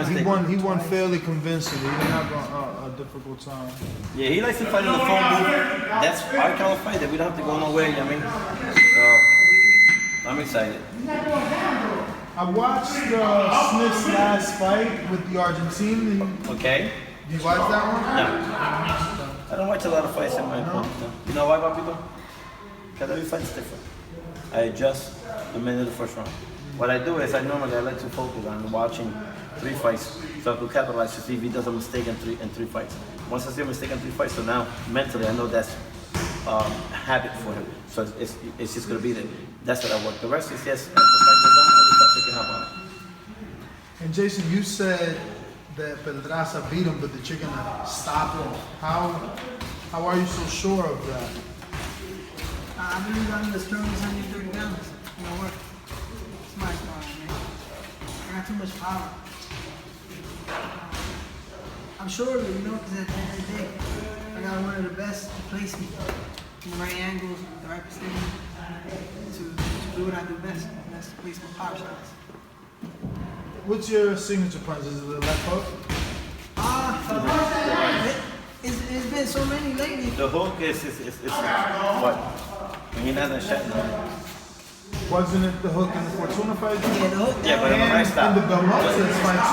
mistake. He won fairly convincingly. He didn't have a difficult time. Yeah, he likes to fight in the phone booth. That's our kind of fight that we don't have to go nowhere, you know what I mean? So, I'm excited. I watched Smith's last fight with the Argentine. Okay. Did you watch that one? No. I don't watch a lot of fights in my opponent. No. You know why, Papito? Because every fight's different. I adjust the minute of the first round. What I do is I like to focus on watching 3 fights so I can capitalize to see if he does a mistake in three fights. Once I see a mistake in 3 fights, so now mentally I know that's habit for him. So it's just gonna be there. That's what I work. The rest is yes, as the fight goes on, I just start picking up on it. And Jason, you said that Pedraza beat him, but that you're gonna stop him. How are you so sure of that? I believe I'm the strongest 130 pounds in the world. It's my squad, man. I got too much power. I'm sure of it, you know, because at the end of the day, I got one of the best to place me in the right angles, the right position, to do what I do best, and that's to place my power shots. What's your signature punch? Is it the left hook? It's been so many lately. The hook is what? When you're not in a shot, Wasn't it the hook in the Fortuna fight? Yeah, the hook. Yeah, but in the right stop. And the Belmontes fight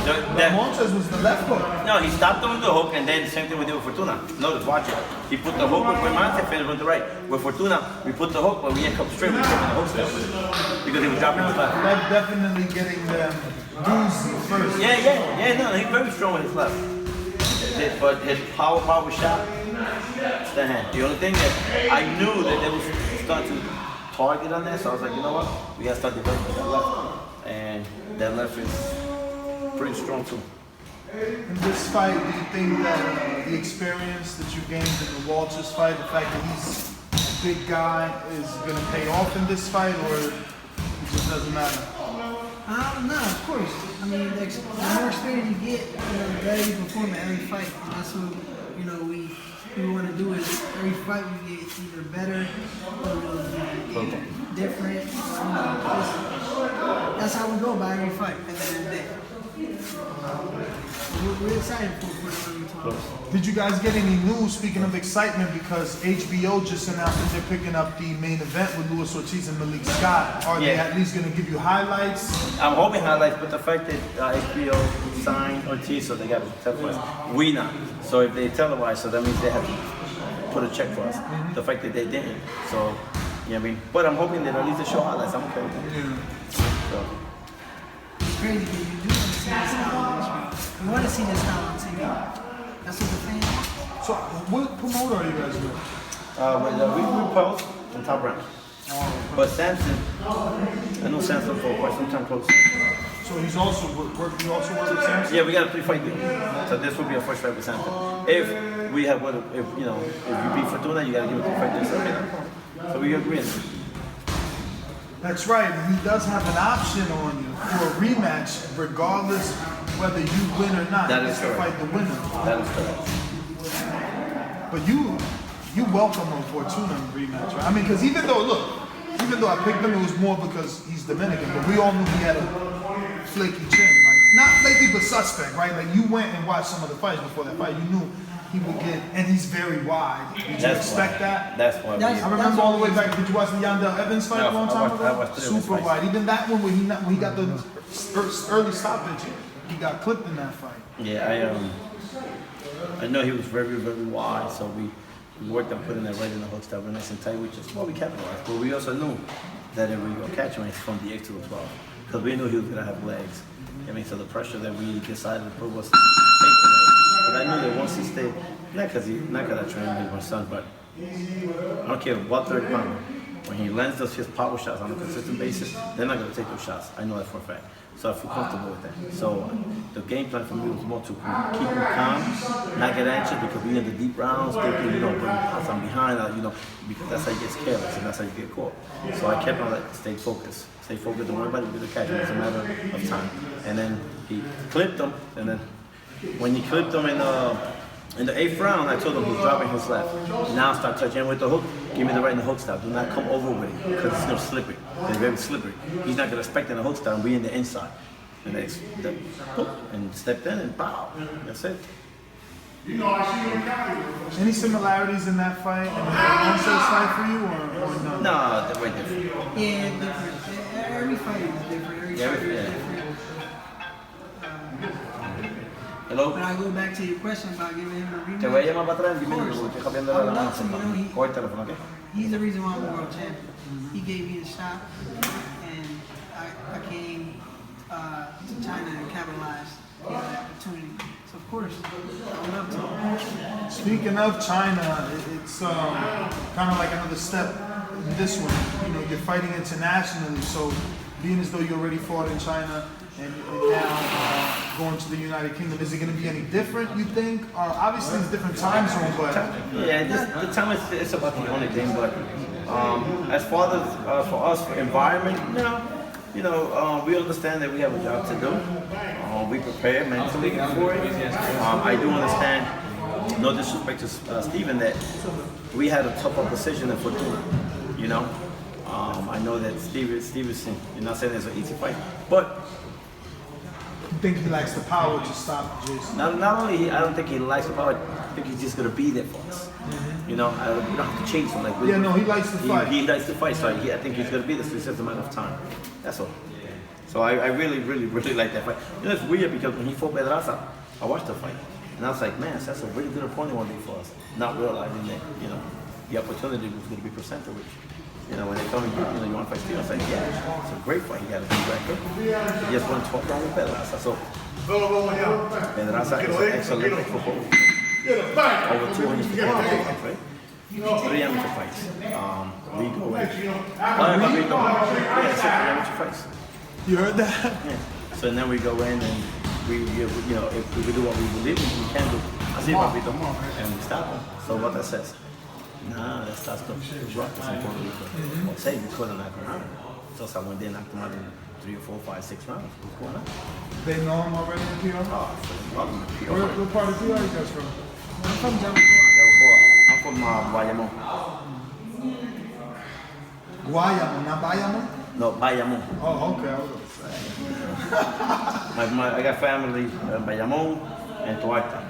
too. Belmontes was the left hook. No, he stopped him with the hook, and then the same thing we did with Fortuna. Notice, watch it. He put the hook with Belmonte, finished with the right. With Fortuna, we put the hook, but we didn't come straight. We came in the hook still because he was dropping his left. That's definitely getting them doozy first. Yeah. No, he's very strong with his left. But his power shot, it's the hand. The only thing that I knew that they was starting to target on that, so I was like, you know what? We gotta start developing that left. And that left is pretty strong too. In this fight, do you think that the experience that you gained in the Walters fight, the fact that he's a big guy, is gonna pay off in this fight, or it just doesn't matter? No, of course. I mean, the more experience you get, the better you perform at every fight. And that's what, we want to do is every fight we get either better or different. That's how we go by every fight at the end of the day. We're excited for the 2012. Did you guys get any news, speaking of excitement, because HBO just announced that they're picking up the main event with Luis Ortiz and Malik Scott. Are they at least going to give you highlights? I'm hoping highlights, but the fact that HBO signed Ortiz, so they got to televise. We not. So if they televise, so that means they have to put a check for us. The fact that they didn't. So, you know what I mean? But I'm hoping that at least they show highlights. I'm okay with that. So. It's crazy because you do want to see this style on TV. You want to see this style on TV. That's what the fans want. So, what promoter are you guys with? We post on Top Rank. But Samson, I know Samson for quite some time close. So he's also work with Samson? Yeah, we got a 3-fight deal. So this will be our first fight with Samson. If we have if you beat Fortuna, you gotta give a 3-fight deal. So we agree. That's right. He does have an option on you for a rematch, regardless whether you win or not. That is correct. Fight the winner. That is correct. But you welcome a Fortuna rematch, right? I mean, because even though I picked him, it was more because he's Dominican, but we all knew he had a flaky chin. Like, not flaky, but suspect, right? Like, you went and watched some of the fights before that fight. You knew he would get, and he's very wide. Did you expect that? That's why. I remember all the way back. Did you watch the Yandel Evans fight a long time ago? I watched Super wide. Even that one when he got the early stoppage, he got clipped in that fight. Yeah, I know he was very, very wide, so we worked on putting that right in the hook style, nice and tight, which is why we capitalized. But we also knew that if we go catch him, it's from the 8 to the 12, because we knew he was gonna have legs. I mean, so the pressure that we decided to put was to take the legs. But I knew that once he stayed, not because I trained him with my son, but I don't care what 30 pounder. When he lands his power shots on a consistent basis, they're not going to take those shots. I know that for a fact. So I feel comfortable with that. So the game plan for me was more to keep him calm, not get anxious because we in the deep rounds, thinking, bring pounds on behind, because that's how he gets careless and that's how you get caught. So I kept on like, stay focused, don't worry about it, we're going to catch him. It's a matter of time. And then he clipped him, and then when he clipped him in the 8th round, I told him he's dropping his left. Now start touching him with the hook. Give me the right in the hook style. Do not come over with it because it's going to slippery. It's very slippery. He's not going to expect in the hook style and be in the inside. And and stepped in and pow. That's it. Any similarities in that fight and the Alonso's fight for you, or no? No, they're way different. Yeah, different. Every fight is different. Every fight is different. Hello? But I go back to your question about giving him a rematch. Te voy a llamar para atrás en 10 minutos porque estoy cambiando la balanza. Coge el teléfono, ¿ok? He's the reason why I'm a world champion. He gave me a shot, and I came to China and capitalized on that opportunity. So of course, I would love to. Speaking of China, it's kind of like another step in this one. You know, you're fighting internationally, so being as though you already fought in China and now going to the United Kingdom, is it going to be any different, you think? Obviously, it's different time zone, but... Yeah, the time is about the only thing, but as far as for us, for environment, we understand that we have a job to do. We prepare mentally for it. I do understand, no disrespect to Steven, that we had a tough opposition in Fortuna, you know. I know that Stevenson, you're not saying it's an easy fight, but you think he lacks the power to stop Jason? Not only I don't think he likes the power, I think he's just gonna be there for us. You know, we don't have to chase him. He likes to fight. He likes to fight, so I think he's gonna be there. So it's just a matter of time. That's all. So I really like that fight. You know, it's weird because when he fought Pedraza, I watched the fight, and I was like, man, that's a really good opponent one day for us. Not realizing that, the opportunity was gonna be presented with. When they told me, you want to fight Steve, I was like, yeah, it's a great fight. He got a good record. He just won 12 rounds with Pedraza. So, Pedraza is an ex-Olympic footballer. Over 200 fights, right? 3 amateur fights. League over. 6 amateur fights. You heard that? Yeah. So then we go in and if we do what we believe we can do, así papito, and we stop him. So what that says? Nah, that's stuff to rock us in Puerto Rico. Say we couldn't knock him out. Sosa went there, knocked him out in 3 or 4, 5, 6 rounds. What's going on? They know him already in PR? Oh, What part of PR are you guys from? I'm from Jamaicua. I'm from Bayamon. Guayamo, not Bayamo? No, Bayamon. Oh, okay. I was gonna say. I got family in Bayamon and Tuarta.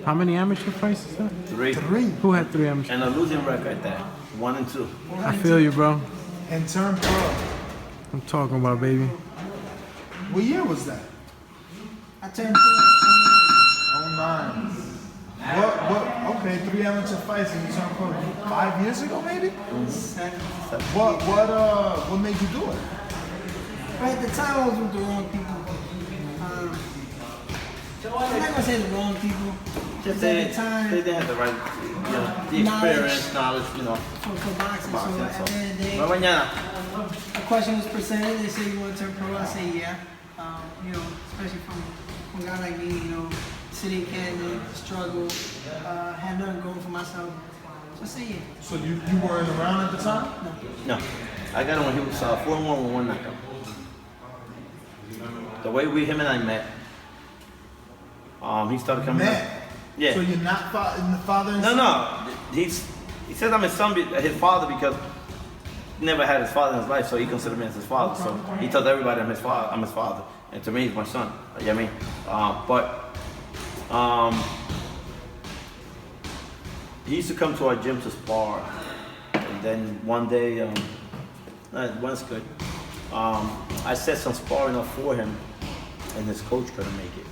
How many amateur fights is that? 3. Who had 3 amateur? And a losing record there. 1 and 2. I feel you, bro. And turned pro. I'm talking about, baby. What year was that? I turned 09. Okay, 3 amateur fights and you turned pro 5 years ago, maybe? 7. What made you do it? But at the time, I was with the wrong people. I'm not gonna say the wrong people. Just at the time, they didn't have the right, the experience, knowledge, for boxing. So at the end of the day, Mañana. a question was presented. They say you want to turn pro. I say yeah. Especially from a guy like me, city in Canada, struggle, had nothing going for myself. So I say yeah. So you weren't around at the time? No. I got him when he was 4-1 with 1 knockout. The way him and I met, he started coming Matt. Yeah. So you're not the father and son? No. He said I'm his son, his father, because he never had his father in his life, so he considered me as his father. So he tells everybody I'm his father. And to me, he's my son. You know what I mean? He used to come to our gym to spar. And then one day, one's good. I set some sparring up for him, and his coach couldn't make it.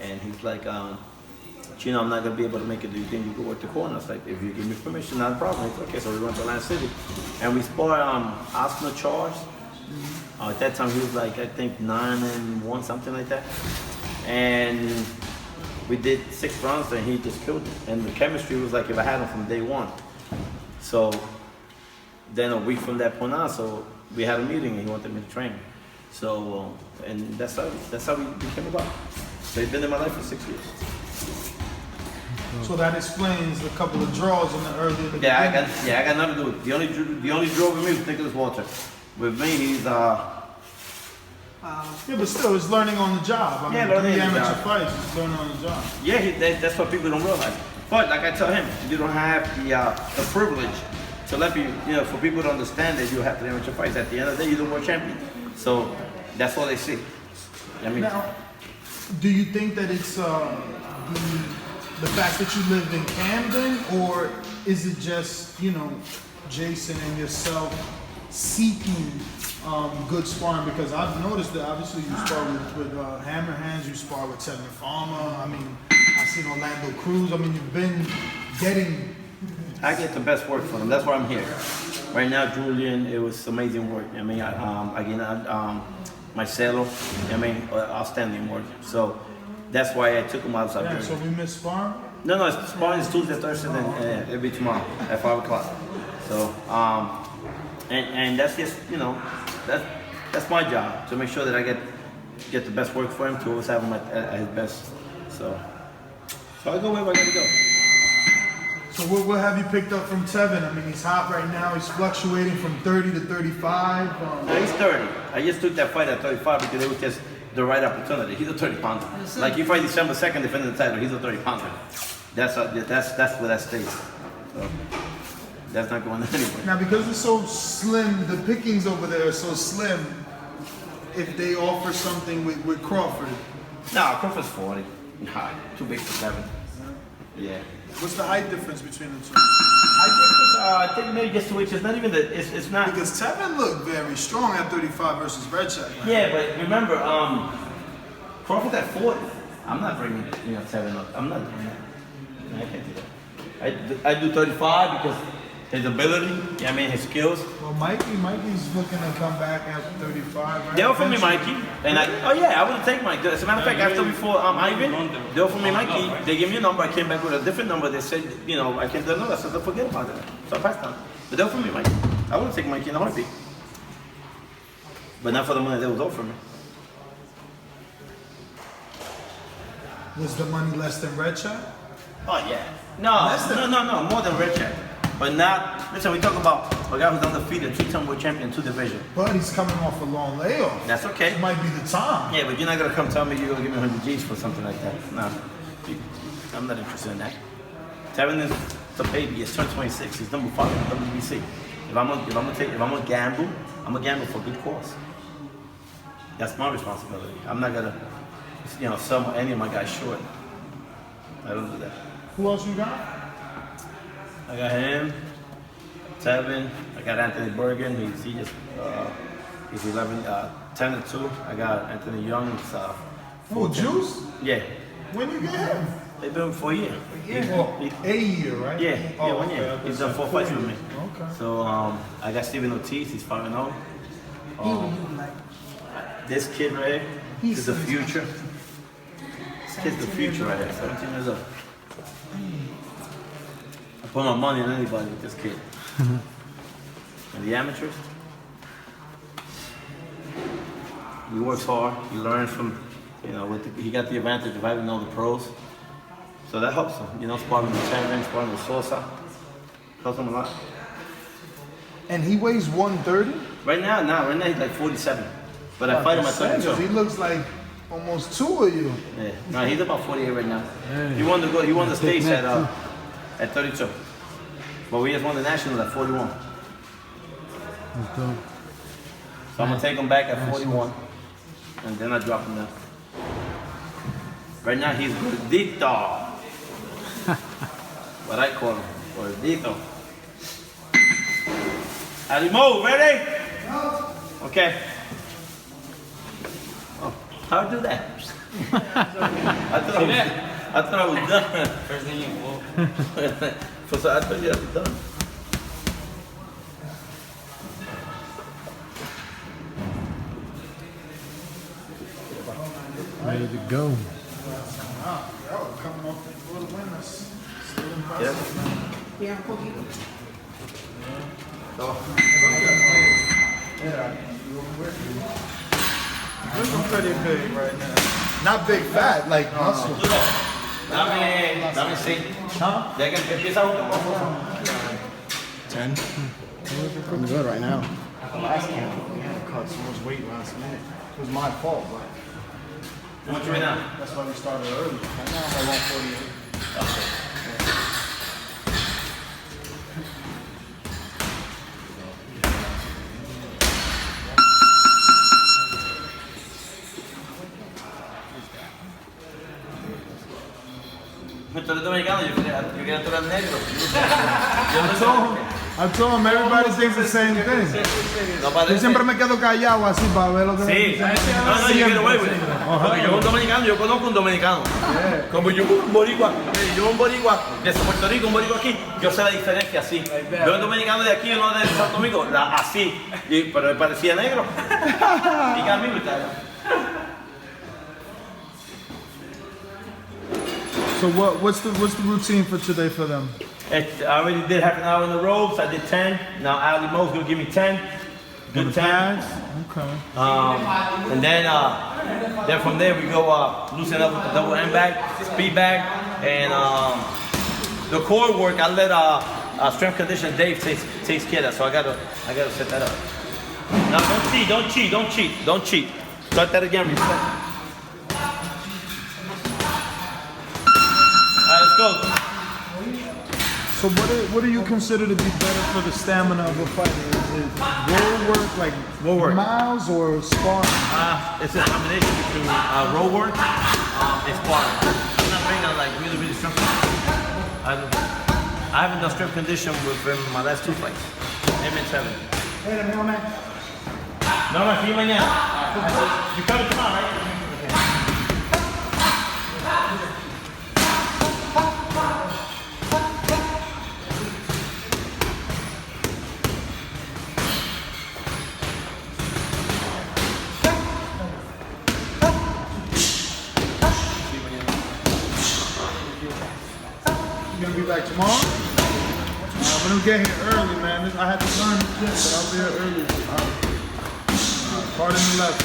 And he's like, I'm not gonna be able to make it. Do you think you could work the corner? I was like, if you give me permission, not a problem. It's okay. So we went to Atlantic City, and we sparred Oscar Charles. At that time, he was like, I think 9-1, something like that. And we did 6 rounds, and he just killed it. And the chemistry was like if I had him from day one. So then a week from that point on, so we had a meeting, and he wanted me to train. So and that's how we became about. So he's been in my life for 6 years. So that explains a couple of draws in the early. I got nothing to do with it. The only draw with me was Nicholas Walter. With me, he's Yeah, but still, it's learning on the job. I mean, learning 3 on the amateur job. fights, it's learning on the job. Yeah, that's what people don't realize. But like I tell him, you don't have the privilege to to let you, for people to understand that you have 3 amateur fights. At the end of the day, you're the world champion. So that's all they see. I mean, Now, do you think that it's the fact that you live in Camden, or is it just Jason and yourself seeking good sparring? Because I've noticed that obviously you spar with Hammer Hands, you spar with Tevin Farmer. I mean, I've seen Orlando Cruz. I mean, you've been getting. I get the best work for them. That's why I'm here. Right now, Julian, it was amazing work. I mean, Marcelo, I mean, outstanding work. So that's why I took him out of Yeah, Siberia. so we miss sparring. No, sparring is Tuesday, Thursday, and it'll be tomorrow at 5 o'clock. So, and that's just, that's my job, to make sure that I get the best work for him, to always have him at his best. So I go wherever I gotta go. So what have you picked up from Tevin? I mean, he's hot right now. He's fluctuating from 30 to 35. No, he's 30. I just took that fight at 35 because it was just the right opportunity. He's a 30-pounder. Like, you fight December 2nd defending the title, he's a 30-pounder. That's where that stays. So that's not going anywhere. Now, because it's so slim, the pickings over there are so slim. If they offer something with Crawford, No, Crawford's 40. Nah, too big for Tevin. Yeah. what's the height difference between the two? I think maybe just 2 inches. Not even that. It's not. Because Tevin looked very strong at 35 versus Red Check. Yeah, but remember, Crawford at 40. I'm not bringing Tevin up. I'm not doing that. No, I can't do that. I do 35 because his ability, his skills. Well, Mikey's looking to come back after 35, right? They offered me Mikey, and I would take Mike. As a matter of fact, after before Ivan, they offered me Mikey. They gave me a number. I came back with a different number. They said, I can't do another. I said, don't forget about it. So I passed on. But they offered me Mikey. I would take Mikey in a heartbeat, but not for the money they was offering me. Was the money less than Red Check? Oh yeah. No, more than Red Check. But not, listen, we talk about a guy who's undefeated, 3-time world champion, 2 divisions. But he's coming off a long layoff. That's okay. It might be the time. Yeah, but you're not gonna come tell me you're gonna give me 100 G's for something like that. No, I'm not interested in that. Tevin is the baby. He's turned 26. He's number 5 in the WBC. If I'm gonna gamble, I'm gonna gamble for a good cause. That's my responsibility. I'm not gonna, sell any of my guys short. I don't do that. Who else you got? I got him, Tevin. I got Anthony Bergen. He's 10-2. I got Anthony Young. Oh, Juice? Yeah. When you get him? They've been for a year. A year, right? Yeah, Oh, 1 year. okay. He's done 4 fights with me. Okay. So I got Steven Ortiz. He's 5-0. This kid right here is the future. This kid's the future right here. 17 years old. I put my money on anybody with this kid. And the amateurs, he works hard. He learns from, he got the advantage of having all the pros. So that helps him. Sparring with Tevin, sparring with Sosa. Helps him a lot. And he weighs 130? Right now he's like 47. But I fight him at 32. He looks like almost 2 of you. Yeah. No, he's about 48 right now. Hey. He won the states at 32. But we just won the national at 41. That's dope. So I'm gonna take him back at 41. And then I drop him down. Right now he's gordito. What I call him. Gordito. Alimo, ready? Okay. Oh, how do that? I thought I was done. First thing you will. So I thought you had it done. Ready to go. Wow, yo, coming off for the winners. Still impressive. Yes. Yeah, un poquito. Yeah. Looking pretty big right now. Not big fat, like muscle. Dame 6. Huh? Ya que empieza uno. 10. We're looking good right now. Last camp, we had to cut so much weight last minute. It was my fault, but How much right now? that's why we started early. Right now I'm at 148. que tú eres negro. I told him everybody thinks the same thing. No Yo parece. siempre me quedo callado así para ver lo que Sí, no, you get away with it. Porque yo un dominicano, yo conozco un dominicano. Como yo un boricua, de Puerto Rico, un boricua aquí, yo sé la diferencia así. Yo un dominicano de aquí, uno de Santo Domingo, así, pero él parecía negro. Y camino y tal. So what's the routine for today for them? I already did half an hour in the ropes, I did 10. Now Ali Mo's gonna give me 10. Good 10. Pads? Okay. And then from there we go loosen up with the double end bag, speed bag, and the core work I let strength conditioner Dave takes care of that, so I gotta set that up. Now don't cheat. Start that again, reset. Alright, let's go. So what do you consider to be better for the stamina of a fighter? Is it roll work, like Roll work. miles, or sparring? It's a combination between roll work and sparring. I'm not bringing out like really strength. I haven't done strength condition with my last 2 fights. Him and 7. No, see you mañana. You coming tomorrow, right? You gonna be back tomorrow? I'm gonna get here early, man. I had to learn this shit, but I'll be here early. Pardon the left.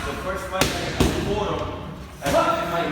The first fight I fought him, I might